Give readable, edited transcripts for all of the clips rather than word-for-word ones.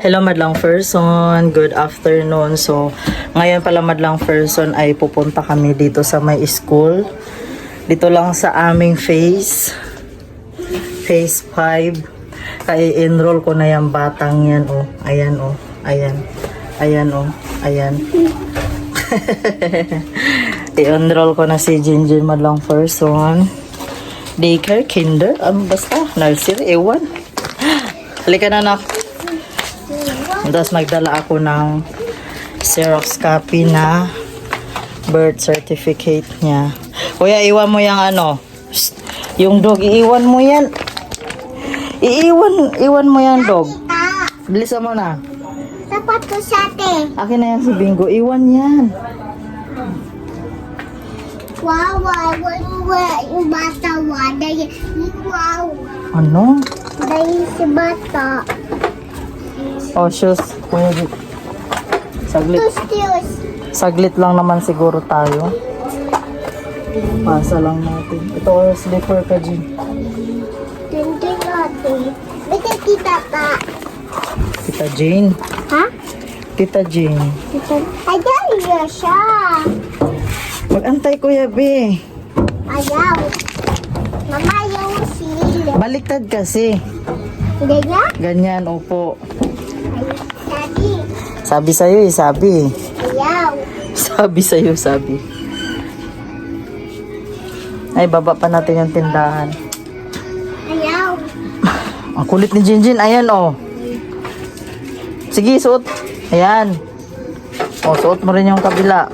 Hello madlang person, good afternoon. So, ngayon pala madlang person ay pupunta kami dito sa may school. Dito lang sa aming phase 5. Kaya enroll ko na yung batang yan, oh. Ayan, oh. Ayan. Ayan, oh. Ayan. I-enroll ko na si Jinjin madlang person. Daycare, kinder, basta, nursery, ewan. Halika na nak. Tapos magdala ako ng Xerox copy na birth certificate niya. Kuya, iwan mo yung ano. Shh, yung dog, iiwan mo yan. Iwan mo yan dog. Bilisan mo na. Dapat ko sa ate. Akin na yan si Bingo. Iwan yan. Wow, yung bata, wow. Ano? Dahil si bata. Oh, shoes. Kuya, saglit. Tus. Saglit lang naman siguro tayo. Pasa lang natin. Ito, slipper ka, Jin. Tintin natin. Basta kita pa. Tita Jane. Ha? Tita Jane. Ayaw niya siya. Mag-antay, Kuya B. Ayaw. Mama, ayaw sila. Baliktad kasi. Hindi niya? Ganyan, opo. Daddy. Sabi sa'yo eh, sabi. Ayaw. Sabi sa'yo, sabi. Ay, baba pa natin yung tindahan. Ayaw. Ang kulit ni Jinjin. Ayan, oh. Sige, suot. Ayan. Oh, suot mo rin yung kabila.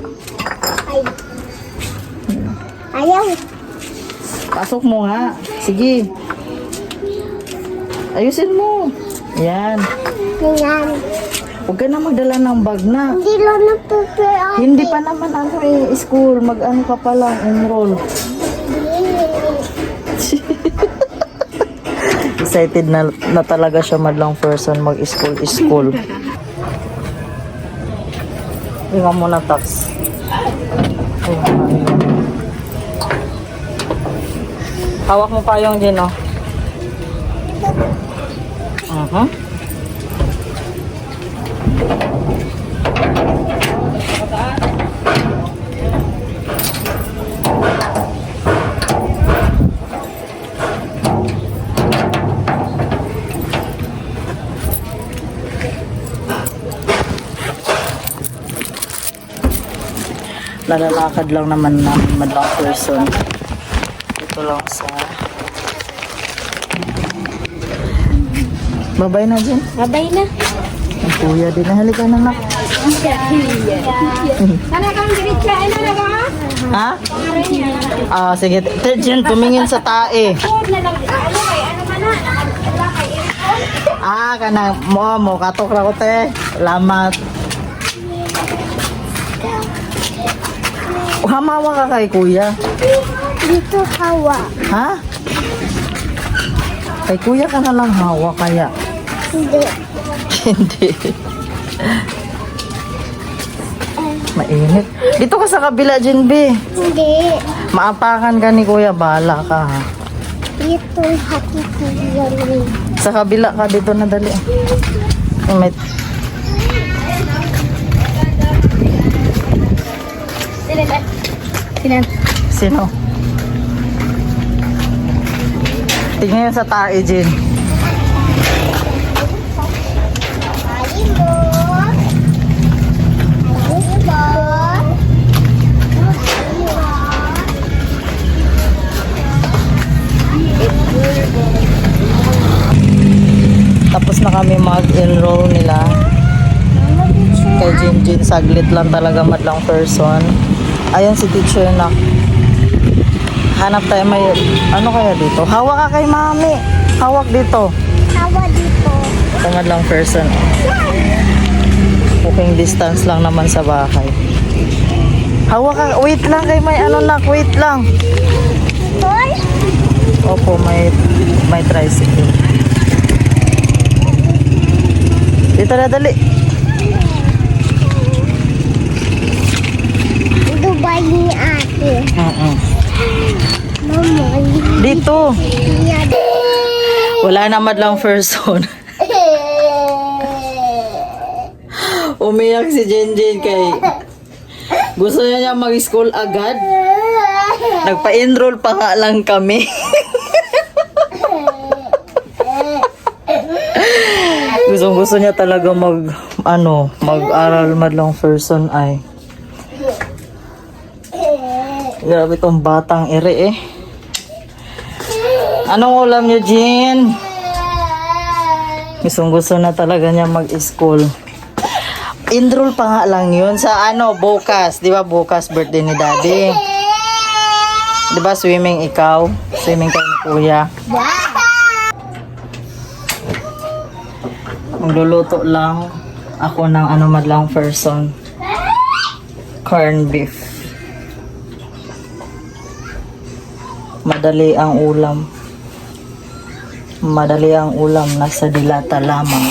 Ayaw. Pasok mo nga. Sige. Ayusin mo. Ayan. Tingnan. Huwag ka na magdala ng bag na. Hindi lang nagpupir. Hindi pa naman ano eh, school. Mag-ano ka pa lang, enroll. Excited na talaga siya madlang person mag-school. Iwan mo na tax. Hawak mo pa yung din, oh. Nalalakad lang naman na madlang person. Ito lang sa babay na dyan. Babay na. Ang kuya din na. Halika na nak. Sana kang diretsa. Ano na ba? Ha? Ah, sige. Dyan, tumingin sa tae. Ah, kana mo katok ra ko te. Salamat. Hamawa ka kay kuya. Dito hawa. Ha? Kay kuya ka na lang hawa kaya. Hindi. Hindi. Mainit. Dito ka sa kabila, Jinbi. Hindi. Maapakan ka ni kuya, bahala ka ha. Dito hati ko yan. Sa kabila ka, dito na dali. May... Sino? Tingnan yun sa tae, Jin. Tapos na kami mag-enroll nila. Kay Jinjin, saglit lang talaga madlang person. Ayan si teacher na. Hanap tayo may, ano kaya dito? Hawak ka kay mami. Hawak dito. Hawa dito. Ito madlang person. Walking distance lang naman sa bahay. Hawak ka. Wait lang kay may ano nak. Wait lang. Hoy. Opo, may tricycle. Dito na dali. Dubai ni ate. Mama. Dito. Yan. Wala na madlang person. Umiyak si Jenjen kay gusto niya mag-school agad. Nagpa-enroll pa nga lang kami. Gusto niya talaga mag-aral madlang person ay. Grabe tong batang ere eh. Anong ulam niyo, Jean? Gusto na talaga niya mag-school. Enroll pa nga lang yun sa bukas. Di ba bukas birthday ni Daddy? Di ba swimming ikaw? Swimming kayo ni Kuya. Magluluto lang ako ng madlang person. Corn beef. Madali ang ulam. Madali ang ulam, nasa dilata lamang.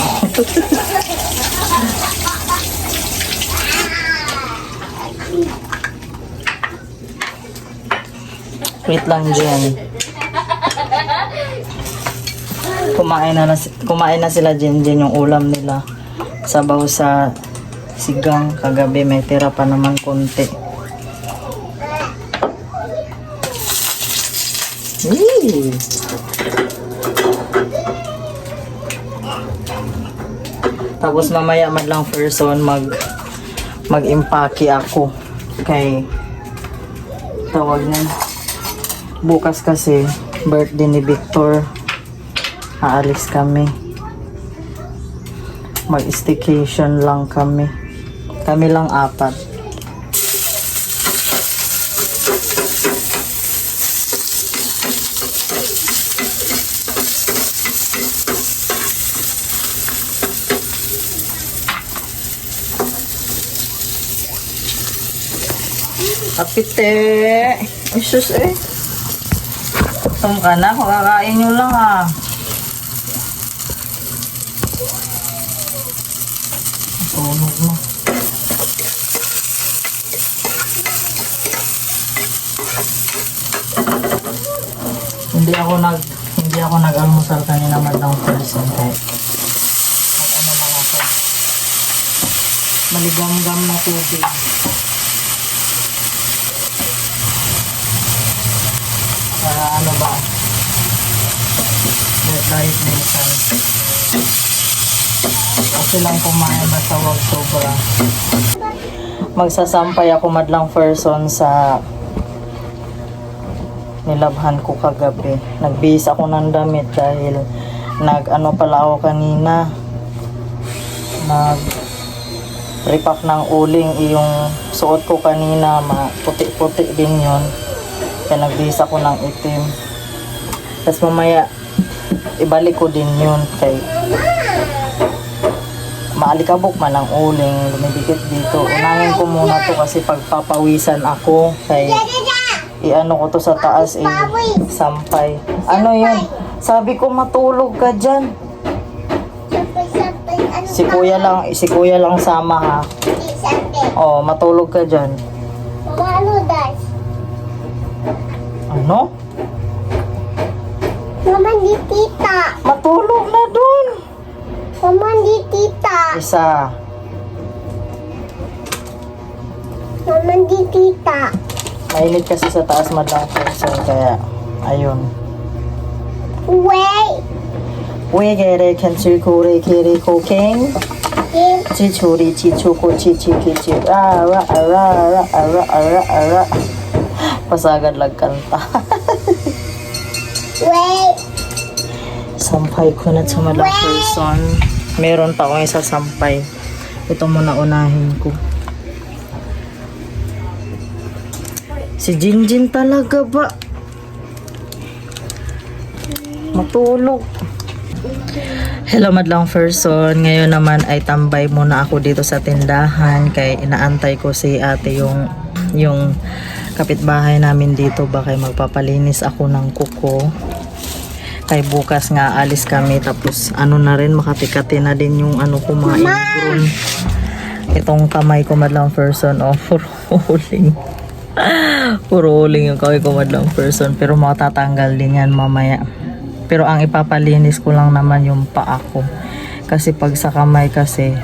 Wait lang dyan. Kumain na sila dyan yung ulam nila. Sabaw sa sigang kagabi, may tira pa naman konti. Eee! Tapos mamaya madlang person mag-impake ako kay tawag na bukas kasi birthday ni Victor. Aalis kami. Mag-staycation lang kami. Kami lang 4. Kapite. Isus eh. Gutom ka na. Kakakain nyo lang ah. Tunog mo. Hindi ako nag-almusal kanina madlang person kahit ano lang ako. Maligamgam na tubig. Para ano ba? Diet minsan. Kasi lang kumain basta wag sobra. Magsasampay ako madlang person sa nilabhan ko kagabi. Nagbihis ako ng damit dahil pala ako kanina. Nag-repack ng uling. Yung suot ko kanina, puti-puti din yun. Kaya nagbihis ako ng itim. Tapos mamaya, ibalik ko din yun. Kay maalikabok man ang uling. Lumidikit dito. Unahin ko muna to kasi pagpapawisan ako. Kay i-ano ko to sa taas sampay. Ano yun? Sabi ko matulog ka dyan. Si kuya lang sama ha. Oh, matulog ka dyan. Ano? Mama di tita. Matulog na dun. Mama di tita. Isa. Mama di tita. Mainit kasi sa taas madlang person kaya ayun. Wait. Wegere kan kure kiri koking. Chichuri chichuko chichikichi. Ara ara ara ara ara ara. Pasagad lang kanta. Wait. Sampay ko na sa madlang person. Meron pa akong isa sampay. Ito muna unahin ko. Si Jinjin talaga ba? Matulog. Hello madlang person. Ngayon naman ay tambay muna ako dito sa tindahan. Kaya inaantay ko si ate yung kapitbahay namin dito. Baka magpapalinis ako ng kuko. Kay bukas nga alis kami. Tapos na rin makatikati na din yung ko mga ingrown. Itong kamay ko madlang person. Oh, puro huling. Puro huling yung kamay ko madlang person. Pero matatanggal din yan mamaya. Pero ang ipapalinis ko lang naman yung paa ko. Kasi pag sa kamay kasi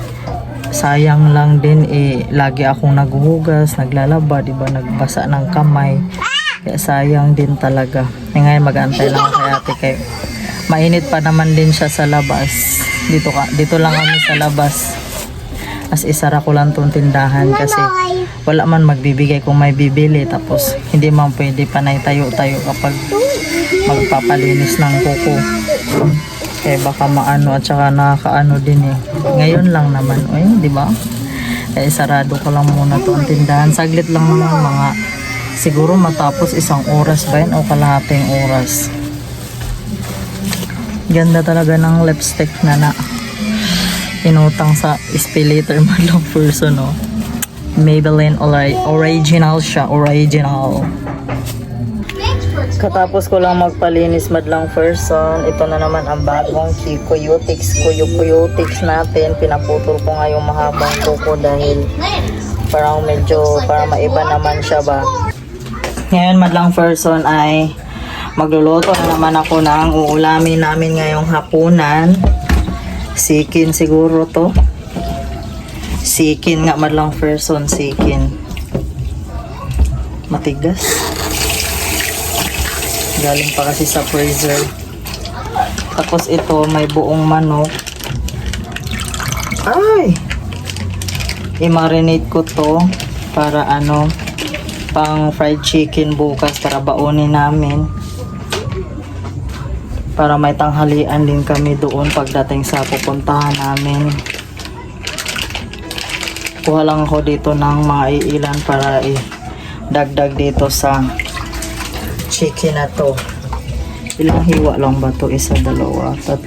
sayang lang din lagi akong naghuhugas, naglalaba, di ba, nagbasa ng kamay. Kaya sayang din talaga. Ngayon mag-aantay lang ako kay ate kay mainit pa naman din siya sa labas. Dito lang kami sa labas. As isara ko lang tong tindahan kasi wala man magbibigay kung may bibili, tapos hindi man pwede panay tayo-tayo kapag magpapalinis ng kuko. Kaya baka maano at saka nakakaano din eh. Ngayon lang naman, di ba? Kaya sarado ko lang muna to ang tindahan. Saglit lang naman, mga siguro matapos 1 oras ba yun o kalahating oras. Ganda talaga ng lipstick na inutang sa Espelator Madlang person, no? Maybelline original siya, original. Katapos ko lang magpalinis Madlang person, ito na naman ang bagong Kuyutics natin. Pinaputol ko nga yung mahabang kuko dahil parang medyo para maiba naman siya ba. Ngayon Madlang person ay magluluto na naman ako ng uulamin namin ngayong hapunan. Sikin siguro to. Sikin nga Madlang person, sikin. Matigas. Galing pa kasi sa freezer. Tapos ito may buong manok. Ay! I-marinate ko to para pang fried chicken bukas para baunin namin. Para may tanghalian din kami doon pagdating sa pupuntahan namin. Kuha lang ako dito ng mga iilan para dagdag dito sa chicken na to. Ilang hiwa lang ba to? 1, 2, 3, 4, 5?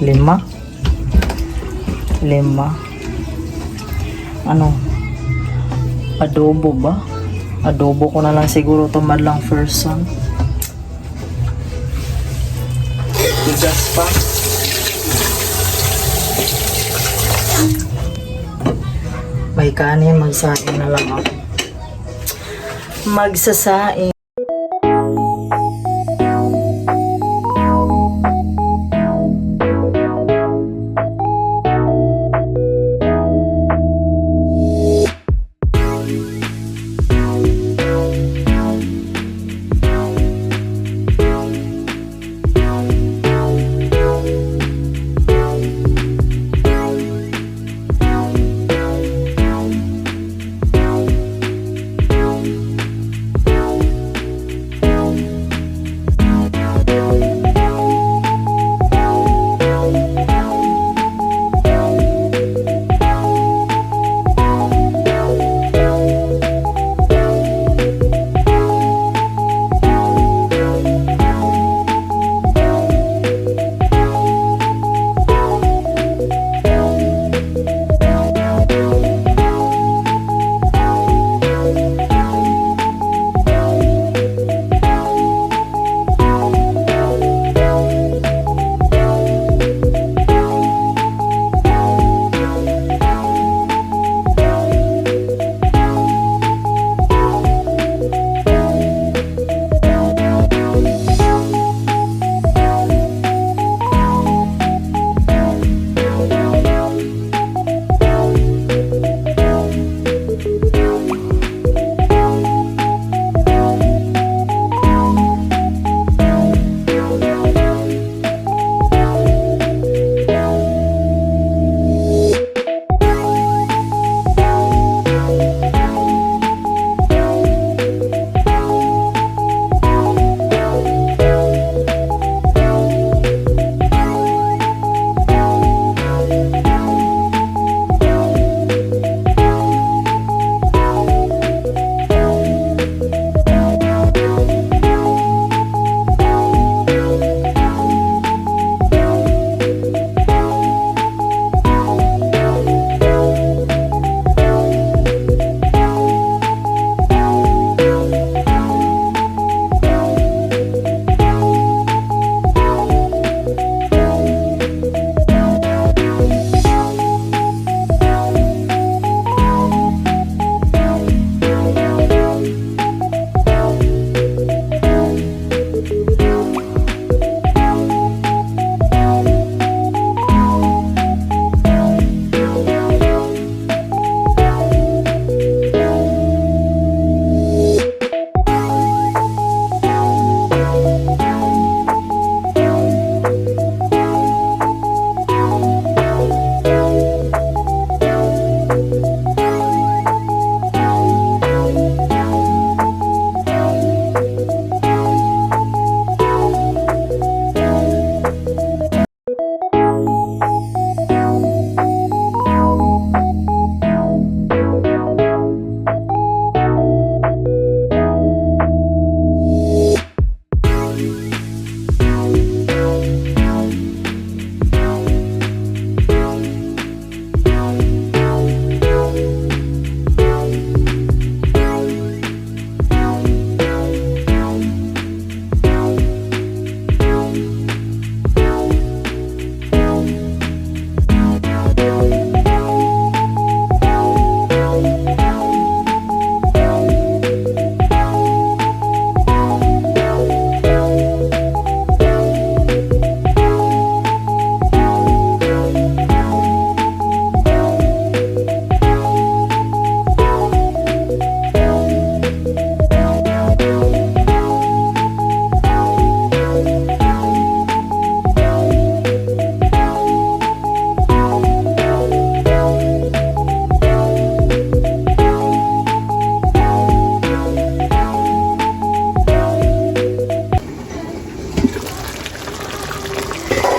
5. Adobo ba? Adobo ko na lang siguro to Madlang person. Tigas pa. May kanin, magsasaing na lang ako. Magsasaing.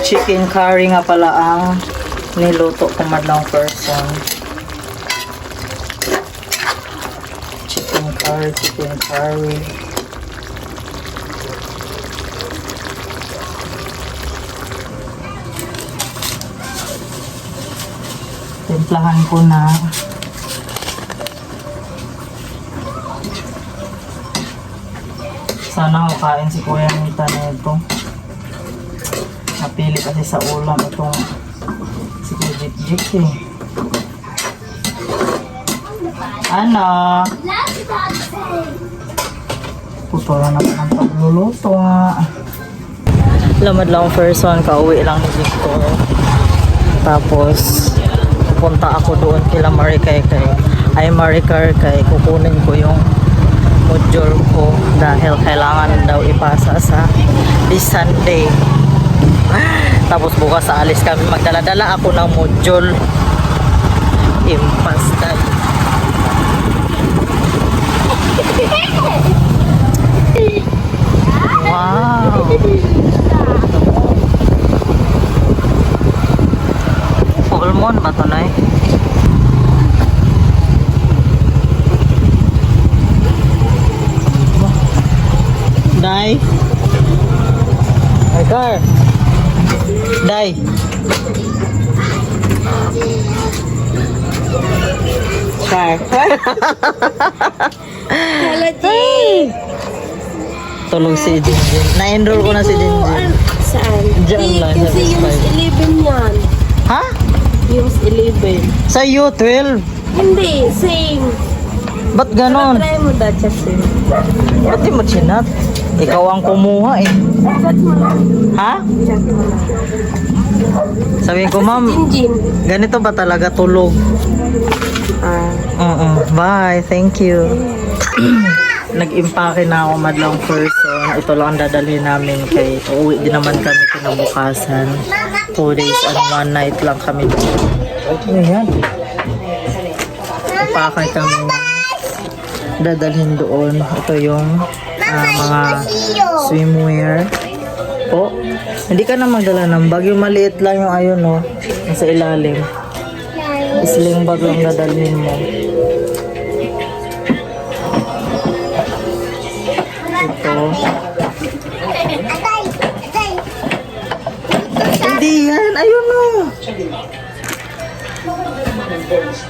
Chicken curry nga pala ang niluto ko madlang person. Chicken curry, chicken curry. Timplahan ko na. Sana kain si Kuya Nita na ito. Napili kasi sa ulam itong si Kuya Jik eh. Ano? Putula na ng pagluluto nga. Lamad lang first one, kauwi lang ni Victor. Tapos punta ako doon kila Marikay kay kukunin ko yung module ko dahil kailangan daw ipasa sa this Sunday. Tapos bukas sa alis kami, magdala-dala ako ng module. Impastal. Wow. Full moon ba ito na eh? Day. Ay, car. Day. Car. Hello, Jay. Tulog si Jinjin. Na-enroll ko na si Jinjin. Saan? Diyan lang, sa Kasi yung Spy. 11 yan. Ha? Yung 11. Sa U12? Hindi, same. Ba't ganon? Try mo da, Chasin. Ba't di mo chinat? Ikaw ang kumuha eh. Chat mo lang. Ha? Chat mo lang. Sabihin ko, ma'am, Jinjin. ganito ba talaga tulog? Bye, thank you. Nag-impake na ako madlang person. Ito lang ang dadalhin namin kay uuwi din naman kami kinabukasan. 2 days and 1 night lang kami. Ano yan? Impake kami dadalhin doon. Ito yung mga swimwear. Po. Hindi ka na magdala ng bag. Yung maliit lang yung ayun, no? Nasa ilalim. Sling bag lang dadalhin mo. Ito. Hindi yan. Ayun, no.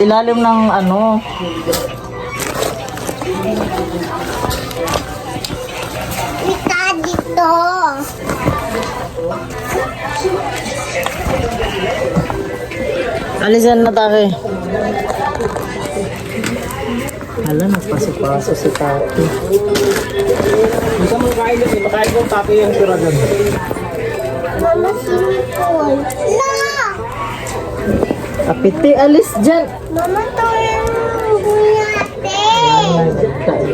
Ilalim ng ano. Ika dito. Alisan na take. Hala, nagpaso-paso si Taki. Bisa mo kain yun, makain kong tapi yung suragan. Mama, sinipol. La! Kapiti, alis dyan. Mama, to yung buyate.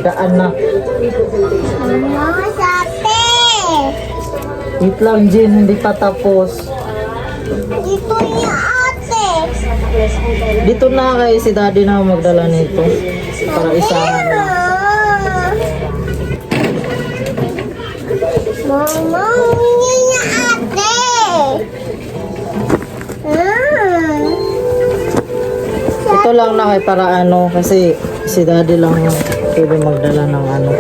Daan na. Mama, sate. Wait lang, Jin. Hindi pa tapos. Dito niya ate. Dito na kay si daddy na magdala nito. Para isahan na. Mama, humingi niya ate. Ito lang na kay para ano. Kasi si daddy lang yung pwede magdala ng ano.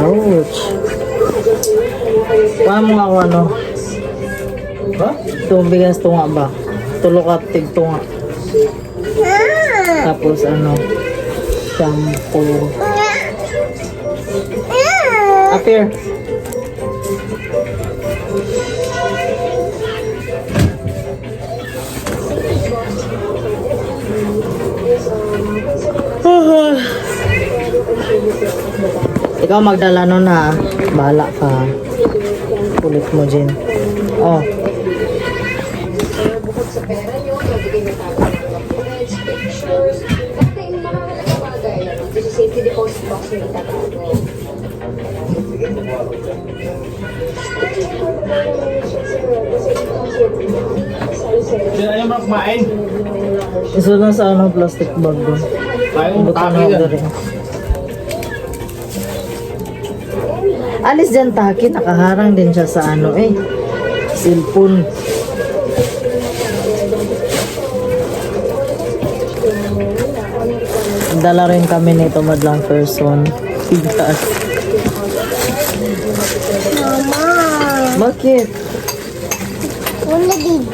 Ouch. Paano mo ako ano? Ha? Itong bigas tunga ba? Tulok at tigtunga. Tapos ano? Shampoo. Up here. Ikaw magdala nun ha. Bahala ka. Kulit mo, Jen. Oh. Bukod sa pera nyo, nabigay na tayo ng documents, pictures, at yung makakalaga bagay. Ito sa safety deposit box na itatago. Sino ayaw mo kumain? Isa lang sa ano, plastic bag doon. Ayaw mo Buto tapi na yan. ako rin. Alis dyan, Taki. Nakaharang din siya sa ano eh. Cellphone. Dala rin kami nito madlang person. Bigas. Mama, Bakit? wala dito.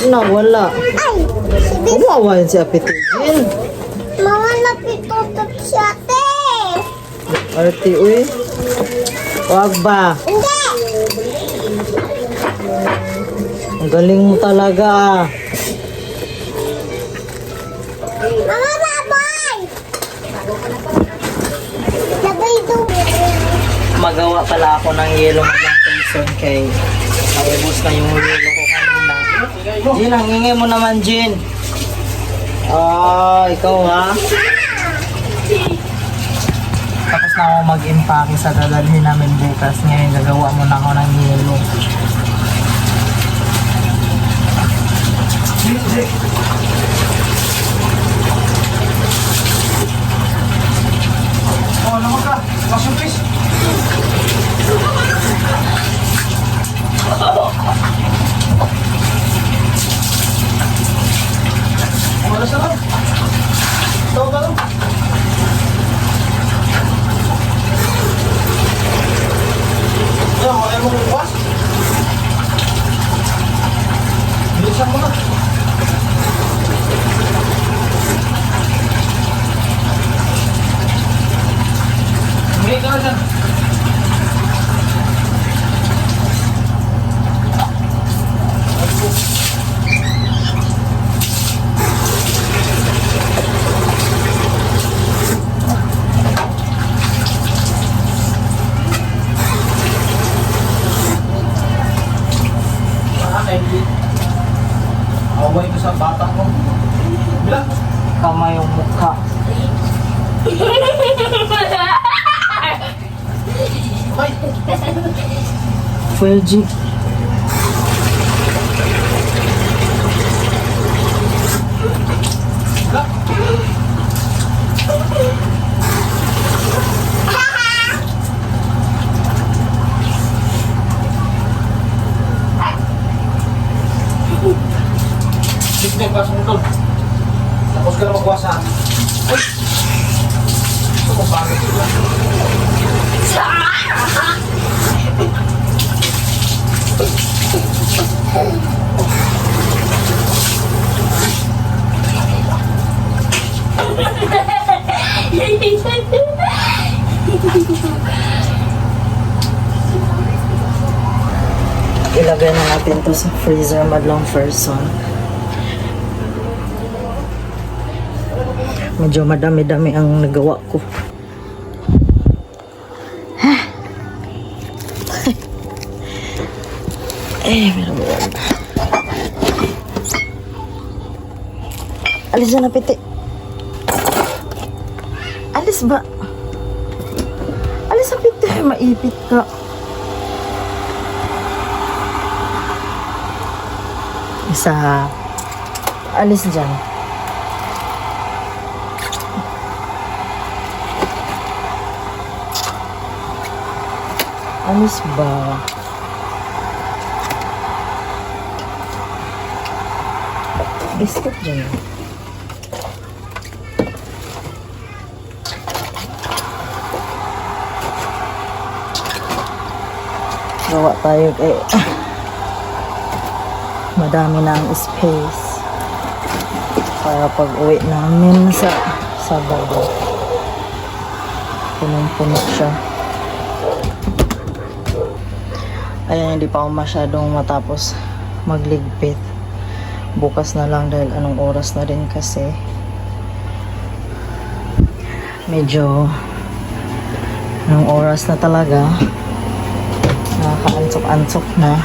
Na, wala. Ay, sabi, Umawain si Apitigil. mama napitutot si ate. Arti, uy. Wag ba? Hindi. Ang galing mo talaga ah. Mama, babay. Sabay doon. Magawa pala ako ng yellow madlang person kay naubos na yung yellow ko kanina. Jin, ang ingay mo naman, Jin. Ah, ikaw ha? Tapos na ako mag-impake sa dadalhin namin bukas. Ngayon, gagawa mo na ako ng yellow. Oh, naman ka. Wash your face. Wala sa lang. Tawag ka lang. Ayaw mo kukuha? Bilisan mo na. Hindi ka na dyan. Away ko sa bata ko. Bilang. Kamay yung mukha. Ay. Fuel G. Tignan ka sa motor. Tapos ka na magwasa. Ay! Ito mo pagod sila. Ilagay na natin to sa freezer madlang person. Medyo madami-dami ang nagawa ko. Pero wala. Alis na piti. Alis ba? Alis na piti. Maipit ka. Isa. Alis dyan. Alis ba? Biscuit dyan. Gawa tayo kay madami na ang space para pag uwi namin sa Sabado punong-puno siya. Ayan, hindi pa ako masyadong matapos magligpit. Bukas na lang dahil anong oras na rin kasi medyo anong oras na talaga, nakaka-antok-antok na.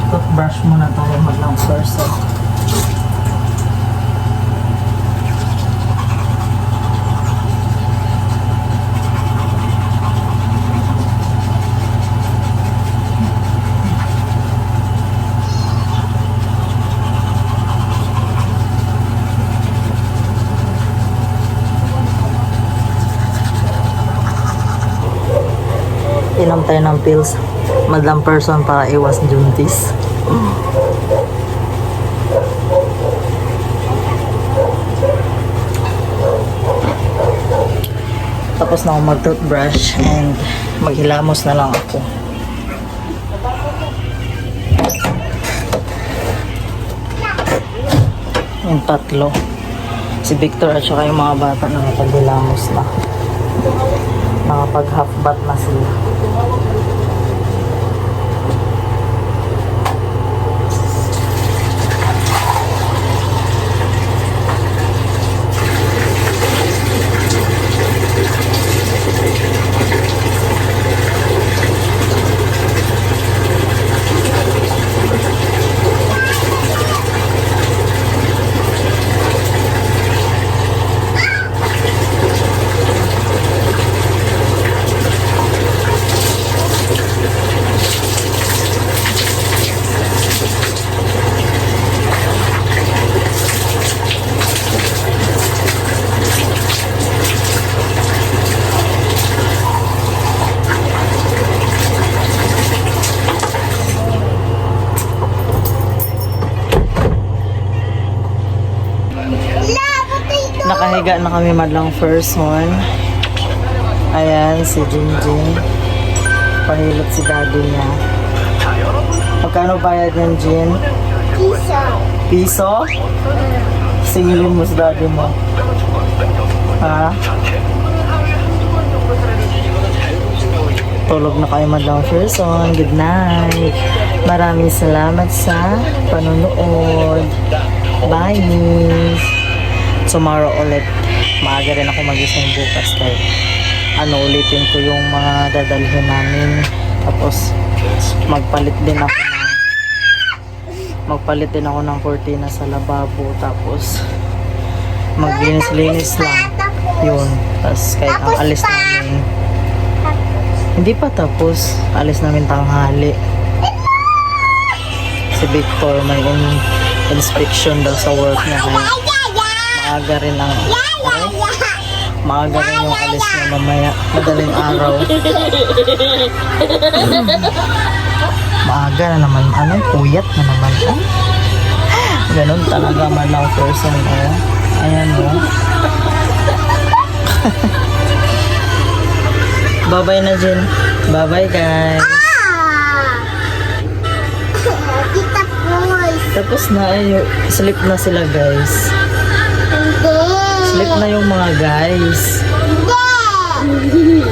Toothbrush muna tayo maglang first. Ilang lang tayo ng pills. Madlang person para iwas juntis. Tapos na ako mag-toothbrush and maghilamos na lang ako. Yung tatlo. Si Victor at saka yung mga bata nakapaghilamos na. Nakapag-half bath na sila. Nakahiga na kami madlang first one. Ayan, si Jinjin. Pahilot si daddy niya. Magkano bayad yan, Jin? Piso. Piso? Singilin mo sa daddy mo. Ha? Tulog na kayo madlang first one. Good night. Maraming salamat sa panonood. Bye. Tomorrow ulit. Maaga rin ako magising bukas kaya ulitin ko yung mga dadalhin namin. Tapos magpalit din ako ng cortina sa lababo. Tapos maglinis-linis lang. Yun. Tapos kahit ang alis namin. Hindi pa tapos. Alis namin tanghali. Si Victor may inspection daw sa work niya. Maaga rin yung alis niya mamaya. Madaling araw. Maaga na naman. Puyat na naman. Ganun talaga malang person. Ayan o. Bye-bye na, Jen. Bye-bye, guys. Kita boys. Tapos na, sleep na sila, guys. Hindi. Sleep na yung mga guys. Hindi.